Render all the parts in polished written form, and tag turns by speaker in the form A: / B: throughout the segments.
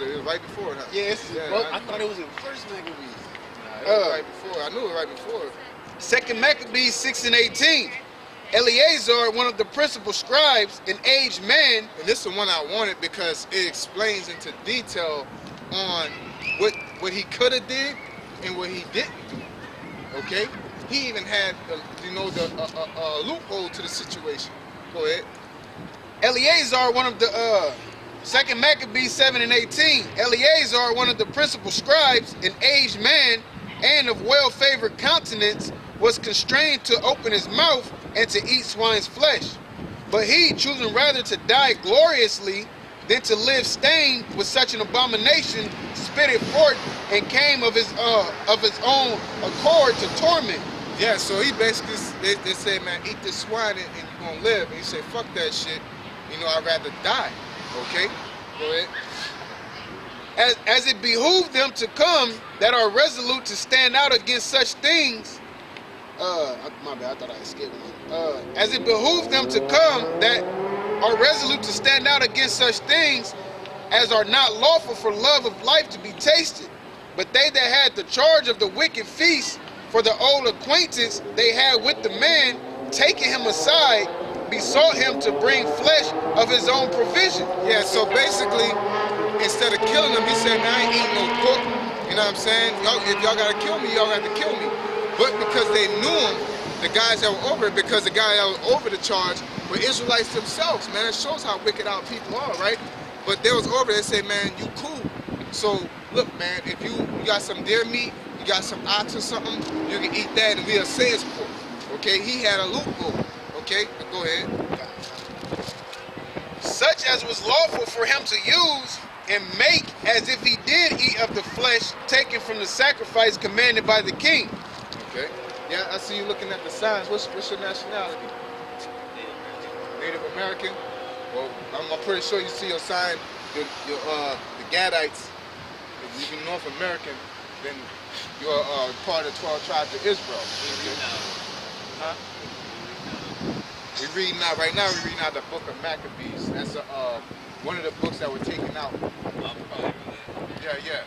A: was right before it, huh?
B: Yeah, I thought it was in first Maccabees.
A: Nah, it was right before. I knew it right before.
C: 2nd Maccabees 6:18. Eleazar, one of the principal scribes, an aged man.
A: And this is the one I wanted because it explains into detail on what he could have did and what he didn't do. Okay? He even had, the loophole to the situation. Go ahead.
C: Eleazar, one of the 2nd Maccabees 7:18. Eleazar, one of the principal scribes, an aged man and of well-favored countenance, was constrained to open his mouth and to eat swine's flesh. But he, choosing rather to die gloriously than to live stained with such an abomination, spit it forth and came of his own accord to torment.
A: Yeah, so he basically, they say, man, eat this swine and you're going to live. And he said, fuck that shit. I'd rather die. Okay? Go ahead.
C: As it behooved them to come that are resolute to stand out against such things, my bad, I thought I skipped one. As it behooved them to come that are resolute to stand out against such things as are not lawful for love of life to be tasted, but they that had the charge of the wicked feast, for the old acquaintance they had with the man, taking him aside, besought him to bring flesh of his own provision.
A: Yeah, so basically, instead of killing him, he said, man, I ain't eating no pork. You know what I'm saying? If y'all gotta kill me, y'all got to kill me. But because they knew him, the guys that were over it, because the guy that was over the charge were Israelites themselves, man. It shows how wicked our people are, right? But they was over there and said, man, you cool. So, look, man, if you got some deer meat, you got some ox or something, you can eat that and we'll say it's pork. Okay? He had a loophole. Okay? Go ahead.
C: Such as was lawful for him to use and make as if he did eat of the flesh taken from the sacrifice commanded by the king.
A: Okay. Yeah, I see you looking at the signs. What's your nationality? Native American? Well, I'm pretty sure you see your sign, the Gadites. If you're North American, then you're part of the 12 tribes of Israel. Huh? We're reading out right now. We're reading out the book of Maccabees. That's one of the books that were taken out. Yeah.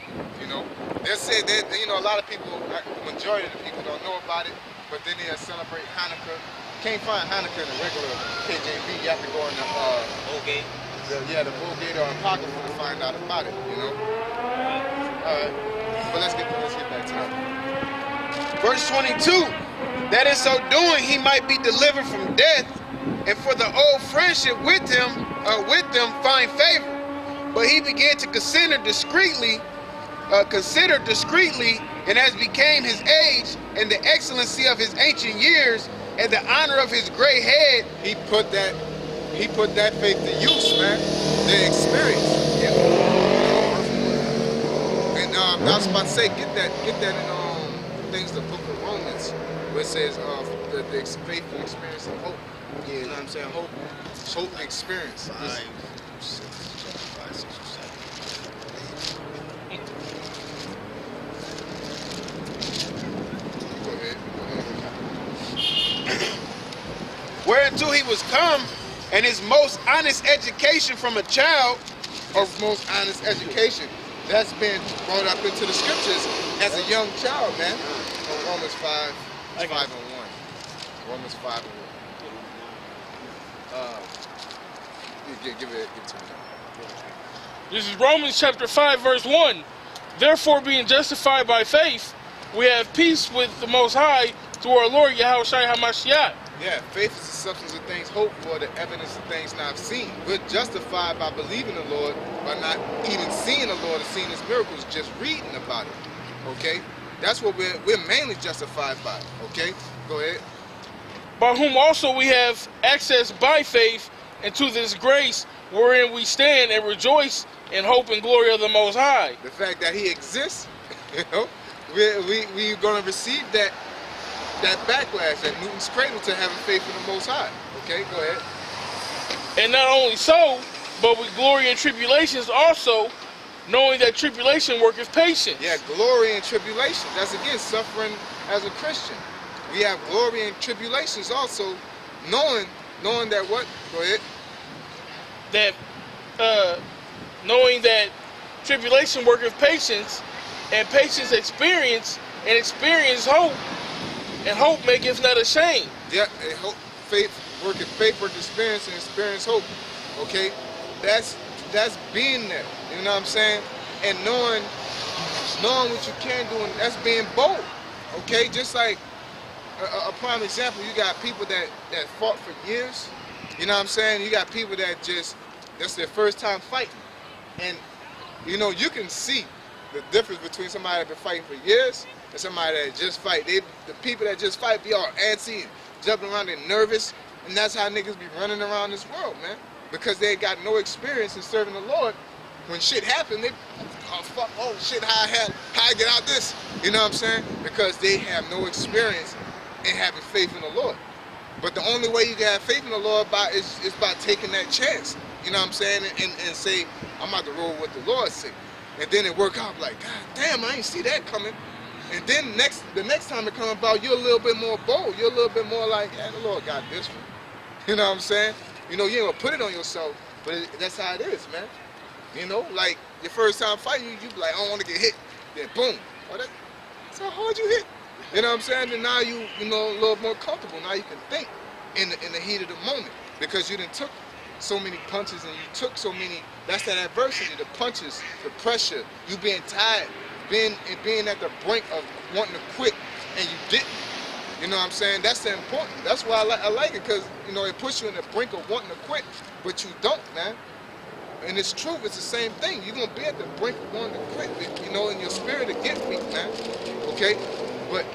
A: They say that a lot of people, the majority of the people don't know about it, but then they celebrate Hanukkah. Can't find Hanukkah in the regular KJV. You have to go in the
B: Vulgate.
A: The Vulgate or Apocrypha to find out about it. All right. But let's get back to that.
C: Verse 22. That in so doing he might be delivered from death, and for the old friendship with them find favor. But he began to consider discreetly, and as became his age and the excellency of his ancient years and the honor of his gray head,
A: he put that faith to use, man. The experience.
C: Yeah.
A: And I was about to say, get that in things, the book of Romans, where it says the faithful experience and hope.
C: Yeah.
A: You know what I'm saying? Hope and experience.
B: 5, 6, 7.
A: Go ahead.
C: Whereunto he was come, and his most honest education from a child,
A: His most honest education, that's been brought up into the scriptures as a young child, man. Romans 5, 5 and 1. Romans 5 and 1. Give it to me.
D: This is Romans chapter 5, verse 1. Therefore, being justified by faith, we have peace with the Most High through our Lord Yahushua HaMashiach.
A: Yeah, faith is the substance of things hoped for, the evidence of things not seen. We're justified by believing the Lord, by not even seeing the Lord or seeing his miracles, just reading about it. Okay? That's what we're mainly justified by. Okay? Go ahead.
D: By whom also we have access by faith into this grace wherein we stand and rejoice in hope and glory of the Most High.
A: The fact that he exists, we're going to receive that backlash, that Newton's cradle to having faith in the Most High. Okay, go ahead.
D: And not only so, but we glory in tribulations also, knowing that tribulation worketh patience.
A: Yeah, glory in tribulation. That's again suffering as a Christian. We have glory in tribulations also, knowing that what? Go ahead.
D: That knowing that tribulation worketh patience, and patience experience, and experience hope, and hope maketh not ashamed.
A: Yeah, and hope, faith worketh experience, and experience hope. Okay, that's being there. You know what I'm saying? And knowing what you can do, and that's being bold. Okay, just like a prime example, you got people that fought for years. You know what I'm saying? You got people that's their first time fighting, and you know you can see the difference between somebody that's been fighting for years and somebody that just fight. The people that just fight be all antsy and jumping around and nervous, and that's how niggas be running around this world, man. Because they got no experience in serving the Lord. When shit happen, they, oh fuck, oh shit, how I get out this? You know what I'm saying? Because they have no experience in having faith in the Lord. But the only way you can have faith in the Lord is by taking that chance. You know what I'm saying? And say, I'm about to roll what the Lord say. And then it work out like, God damn, I ain't see that coming. And then the next time it come about, you're a little bit more bold. You're a little bit more like, yeah, the Lord got this one. You know what I'm saying? You know, you ain't gonna put it on yourself, but that's how it is, man. You know, like your first time fighting, you be like, I don't want to get hit. Then boom, oh, that's how hard you hit. You know what I'm saying? And now you know, a little more comfortable. Now you can think in the heat of the moment because you done took so many punches and you took so many. That's that adversity, the punches, the pressure, you being tired, being at the brink of wanting to quit, and you didn't. You know what I'm saying? That's the important. That's why I like it, because you know it puts you in the brink of wanting to quit, but you don't, man. And it's true. It's the same thing. You're gonna be at the brink of wanting to quit, you know, in your spirit to get weak, man. Okay, but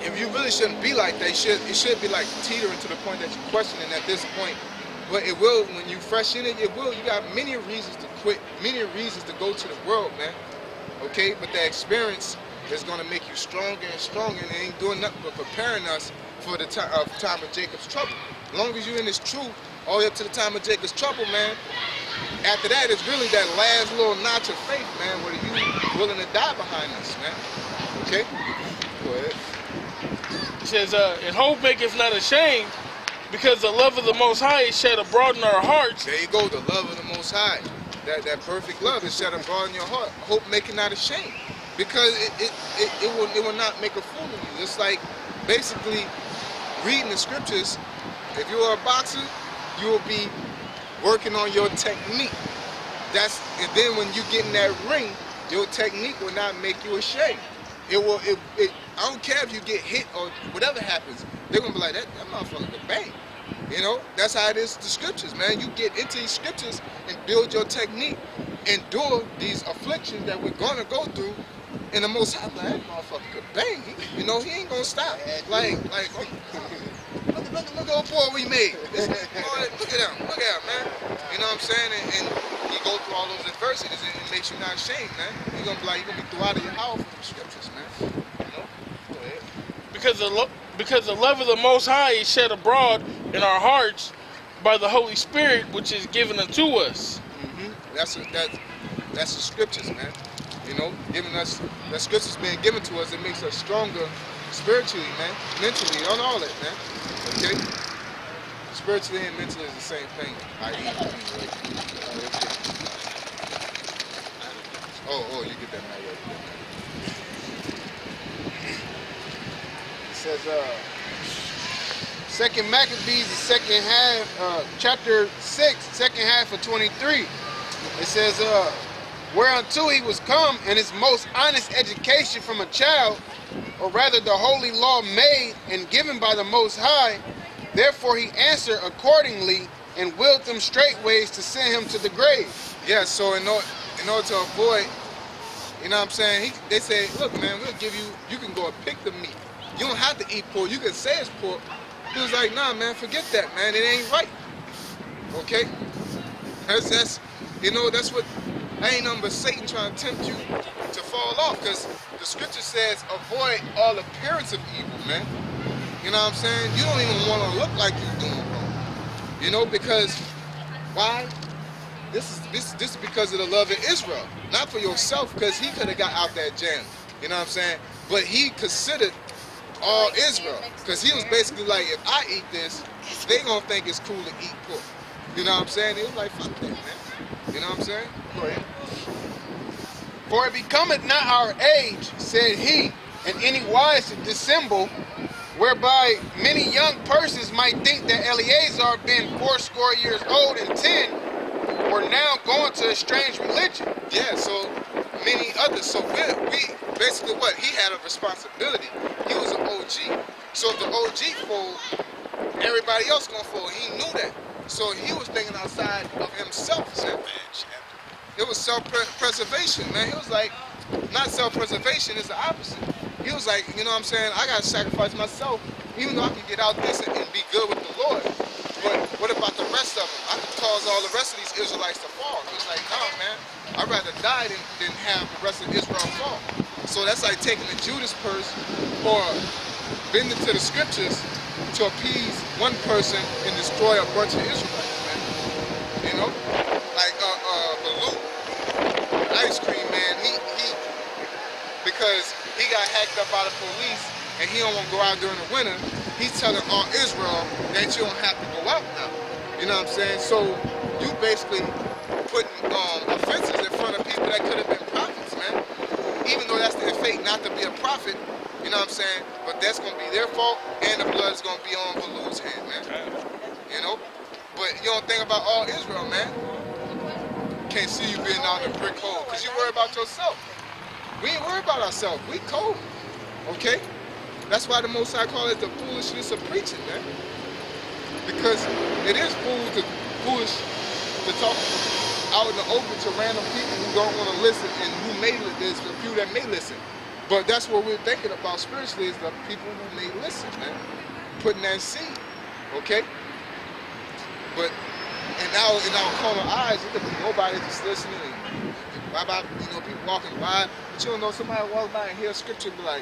A: if you really shouldn't be like that, it should be like teetering to the point that you're questioning at this point. But it will, when you fresh in it, it will. You got many reasons to quit, many reasons to go to the world, man. Okay, but the experience is gonna make you stronger and stronger, and it ain't doing nothing but preparing us for the time of Jacob's trouble. As long as you're in this truth, all the way up to the time of Jacob's trouble, man. After that, it's really that last little notch of faith, man, where you willing to die behind us, man. Okay? Go ahead.
D: It says, and hope maketh not ashamed, because the love of the Most High is shed abroad in our hearts.
A: There you go, the love of the Most High. That perfect love is shed abroad in your heart. Hope making not ashamed. Because it will not make a fool of you. It's like basically reading the scriptures. If you're a boxer, you will be working on your technique. And then when you get in that ring, your technique will not make you ashamed. I don't care if you get hit or whatever happens. They're gonna be like, that motherfucker could bang. You know, that's how it is with the scriptures, man. You get into these scriptures and build your technique, endure these afflictions that we're gonna go through. And the Most High, like, that motherfucker could bang. You know, he ain't gonna stop. Like, look at old boy we made. Look at him, man. You know what I'm saying? And you go through all those adversities, and it makes you not ashamed, man. You're gonna be through out of your house with the scriptures, man. You know? Go ahead.
D: Because the love of the Most High is shed abroad in our hearts by the Holy Spirit, which is given unto us.
A: Mm-hmm. That's the scriptures, man. You know, giving us, that scriptures being given to us, it makes us stronger spiritually, man, mentally, on all that, man. Okay? Spiritually and mentally is the same thing. Oh, you get that my way.
C: It says, Second Maccabees, the second half, chapter 6, second half of 23. It says, whereunto he was come, and his most honest education from a child, or rather the holy law made and given by the Most High. Therefore he answered accordingly, and willed them straightways to send him to the grave.
A: Yeah, so in order to avoid, you know what I'm saying, they say, look, man, we'll give you can go and pick the meat. You don't have to eat pork. You can say it's pork. He was like, nah, man, forget that, man. It ain't right. Okay? That's what, ain't nothing but Satan trying to tempt you to fall off, because the scripture says avoid all appearance of evil, man. You know what I'm saying? You don't even want to look like you're doing wrong. You know, because why? This is because of the love of Israel, not for yourself, because he could have got out that jam. You know what I'm saying? But he considered all Israel, because he was basically like, if I eat this, they gonna think it's cool to eat pork. You know what I'm saying? He was like, fuck that, man. You know what I'm saying? Go ahead.
C: For it becometh not our age, said he, in any wise to dissemble, whereby many young persons might think that Eleazar, being 80 years old and 10, were now going to a strange religion.
A: Yeah, so many others. So we basically what? He had a responsibility. He was an OG. So if the OG fold, everybody else gonna fold. He knew that. So he was thinking outside of himself, man. It was self-preservation, man. He was like, not self-preservation, it's the opposite. He was like, you know what I'm saying, I gotta sacrifice myself, even though I can get out this and be good with the Lord. But what about the rest of them? I could cause all the rest of these Israelites to fall. He was like, no, man, I'd rather die than have the rest of Israel fall. So that's like taking the Judas purse or bending to the scriptures to appease one person and destroy a bunch of Israelites, man. You know? Like Baloo, ice cream man, he because he got hacked up by the police and he don't want to go out during the winter, he's telling all Israel that you don't have to go out now. You know what I'm saying? So you basically putting offenses in front of people that could have been prophets, man. Even though that's their fate not to be a prophet, you know what I'm saying? But that's gonna be their fault and the blood's gonna be on Baloo's hand, man. You know? But you don't think about all Israel, man. Can't see you being down in a brick hole because you worry about yourself. We ain't worried about ourselves. We cold, okay? That's why the Most High call it the foolishness of preaching, man. Because it is foolish to talk out in the open to random people who don't want to listen and who may listen. There's a few that may listen. But that's what we're thinking about spiritually is the people who may listen, man. Putting that seed, okay? But and now in our corner eyes, it could be nobody just listening. About, you know, people walking by, but you don't know somebody walk by and hear a scripture and be like,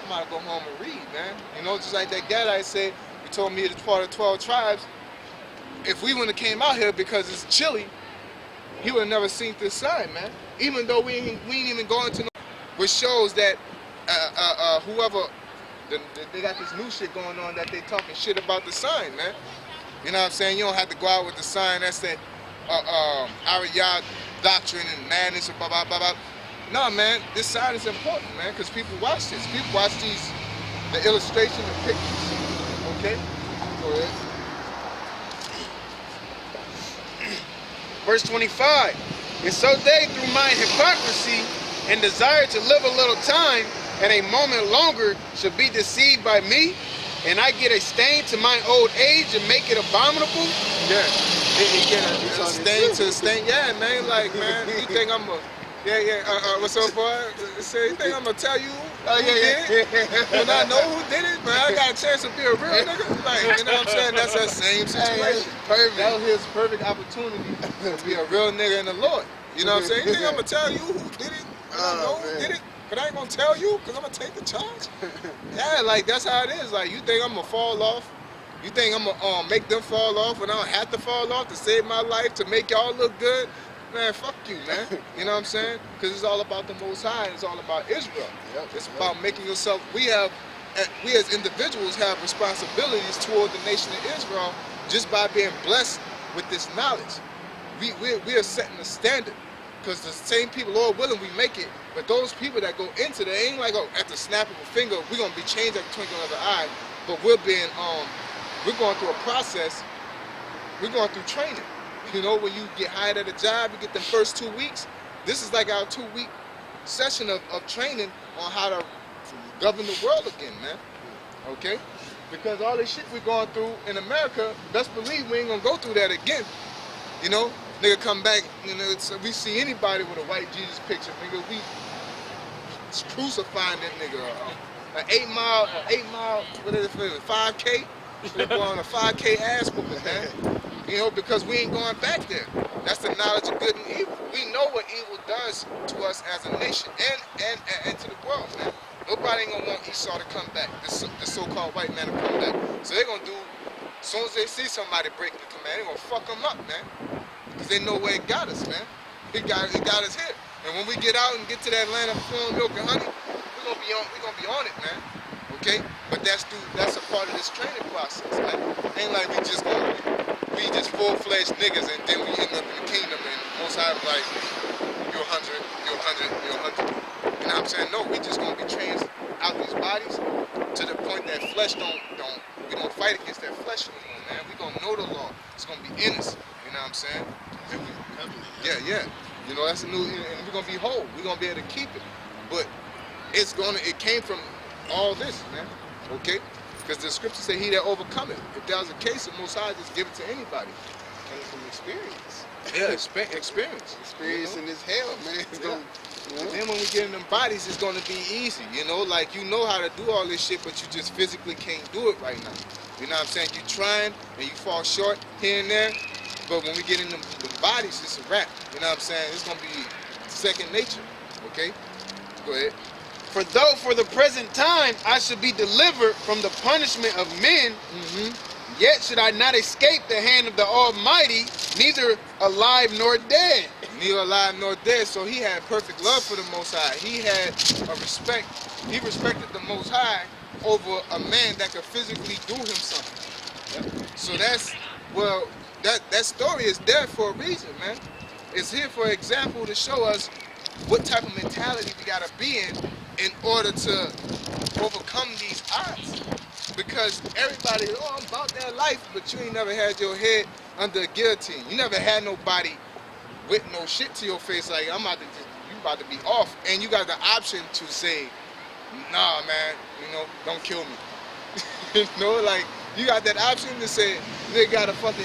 A: I'm about to go home and read, man. You know, just like that Gadite said, he told me it's part of 12 tribes. If we wouldn't have came out here because it's chilly, he would have never seen this sign, man. Even though we ain't even going to know, which shows that whoever, they got this new shit going on that they talking shit about the sign, man. You know what I'm saying? You don't have to go out with the sign that said Ariyah doctrine and madness and blah, blah, blah, blah. No, man, this sign is important, man, because people watch this. People watch the illustration, the pictures, okay? Go ahead.
C: Verse 25. And so they, through my hypocrisy and desire to live a little time and a moment longer, should be deceived by me, and I get a stain to my old age and make it abominable?
A: Yeah. He get a stain to a stain. Yeah, man, like, man, you think I'm a... what's up, boy? Say, you think I'm gonna tell you who did it? When I know who did it, man, I got a chance to be a real nigga. Like, you know what I'm saying? That's that same situation.
C: Perfect.
A: That was his perfect opportunity to be a real nigga in the Lord. You know what I'm saying? You think I'm gonna tell you who did it? I know who did it, but I ain't gonna tell you because I'm gonna take the charge. Yeah, like, that's how it is. Like, you think I'm gonna fall off? You think I'm gonna make them fall off when I don't have to fall off to save my life, to make y'all look good? Man, fuck you, man. You know what I'm saying? Because it's all about the Most High and it's all about Israel. Yep, it's about making yourself... We as individuals have responsibilities toward the nation of Israel just by being blessed with this knowledge. We are setting the standard. Because the same people, Lord willing, we make it. But those people that go into that ain't like, oh, at the snap of a finger, we're going to be changed at the twinkling of the eye. But we're going through a process. We're going through training. You know, when you get hired at a job, you get the first 2 weeks. This is like our 2-week session of training on how to govern the world again, man. Okay? Because all this shit we're going through in America, best believe we ain't gonna go through that again. You know? Nigga come back, you know, we see anybody with a white Jesus picture, nigga, we crucifying that nigga. An 8 mile, what is it, 5K? They're going on a 5K ass whooping, man. You know, because we ain't going back there. That's the knowledge of good and evil. We know what evil does to us as a nation and to the world, man. Nobody ain't gonna want Esau to come back, the so-called white man to come back. So they're gonna do, as soon as they see somebody breaking the command, they're gonna fuck them up, man. Because they know where it got us, man. It got us here. And when we get out and get to that land of corn, milk, and honey, we're gonna be on it, man. Okay? But that's a part of this training process, man. Ain't like we just full-fledged niggas and then we end up in the kingdom and most high like, you're 100, you're 100, you're I'm saying? No, we just gonna be trained out these bodies to the point that flesh we don't fight against that flesh anymore, man. We gonna know the law. It's gonna be in us. You know what I'm saying? And yeah. You know, that's a new, and we're gonna be whole. We're gonna be able to keep it. But it came from all this, man. Okay? Because the scripture say he that overcometh. If that was the case, the Most High just give it to anybody.
C: Coming from experience.
A: Yeah, experience.
C: Experience in this hell, man. It's
A: Yeah.
C: gonna,
A: And then when we get in them bodies, it's gonna be easy. You know, like you know how to do all this shit, but you just physically can't do it right now. You know what I'm saying? You trying and you fall short here and there, but when we get in them bodies, it's a wrap. You know what I'm saying? It's gonna be second nature. Okay? Go ahead.
C: For though for the present time I should be delivered from the punishment of men, yet should I not escape the hand of the Almighty, neither alive nor dead.
A: Neither alive nor dead. So he had perfect love for the Most High. He had a respect. He respected the Most High over a man that could physically do him something. So that story is there for a reason, man. It's here for example to show us what type of mentality we gotta be in order to overcome these odds. Because everybody, I'm about that life, but you ain't never had your head under a guillotine. You never had nobody with no shit to your face like you about to be off, and you got the option to say, nah, man, don't kill me. You know, like you got that option to say, they got a fucking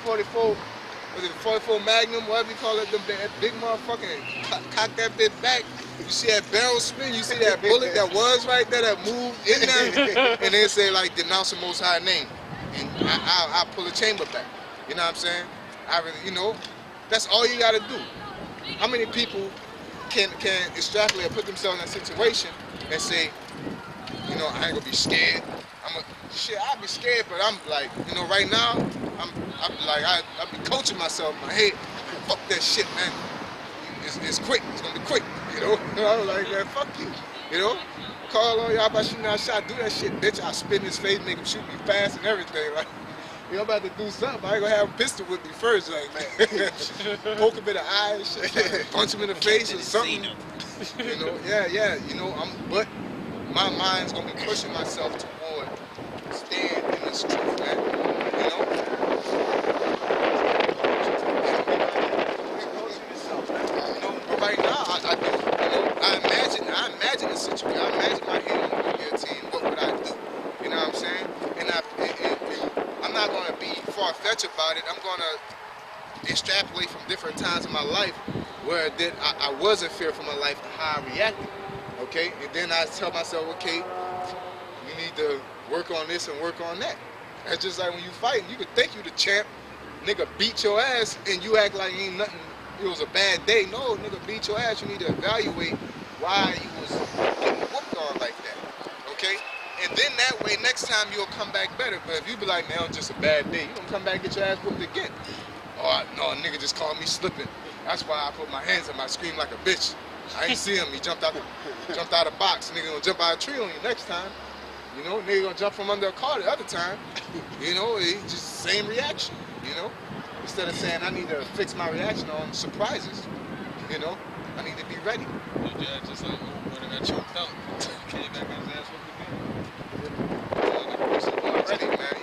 A: 44. Was it 44 Magnum, whatever you call it, that big motherfucking cock that bit back. You see that barrel spin, you see that bullet that was right there that moved in there, and then say like denounce the Most High name, and I'll pull the chamber back. You know what I'm saying? I really, that's all you gotta do. How many people can extrapolate or put themselves in that situation and say, I ain't gonna be scared. I'll be scared, but I'm like, right now, I be coaching myself in my head. Fuck that shit, man. It's quick. It's gonna be quick. I was like, man, fuck you. Call on y'all about shooting out shot. Do that shit, bitch. I'll spit in his face, make him shoot me fast and everything. Like, I'm about to do something. I ain't gonna have a pistol with me first, like, man. Poke him in the eye and shit. Punch him in the face or something. But my mind's gonna be pushing myself toward stand in this truth, man. But right now, I do. I imagine the situation. I imagine my hand on the guillotine. What would I do? You know what I'm saying? And I'm not gonna be far-fetched about it. I'm gonna extrapolate from different times in my life where I was in fear for my life and how I reacted. Okay, and then I tell myself, okay, you need to work on this and work on that. That's just like when you fighting, you could think you the champ, nigga beat your ass, and you act like ain't nothing, it was a bad day. No, nigga beat your ass, you need to evaluate why you was getting whooped on like that, okay? And then that way, next time you'll come back better. But if you be like, man, it was just a bad day, you gonna come back and get your ass whooped again. Oh, no, nigga just called me slipping. That's why I put my hands on my scream like a bitch. I ain't see him. He jumped out the box. Nigga gonna jump out a tree on you next time. Nigga gonna jump from under a car the other time. It's just same reaction. Instead of saying I need to fix my reaction on surprises. I need to be ready.
B: Yeah, just like when I got choked out, came back and his ass whooped again.
A: Ready, man.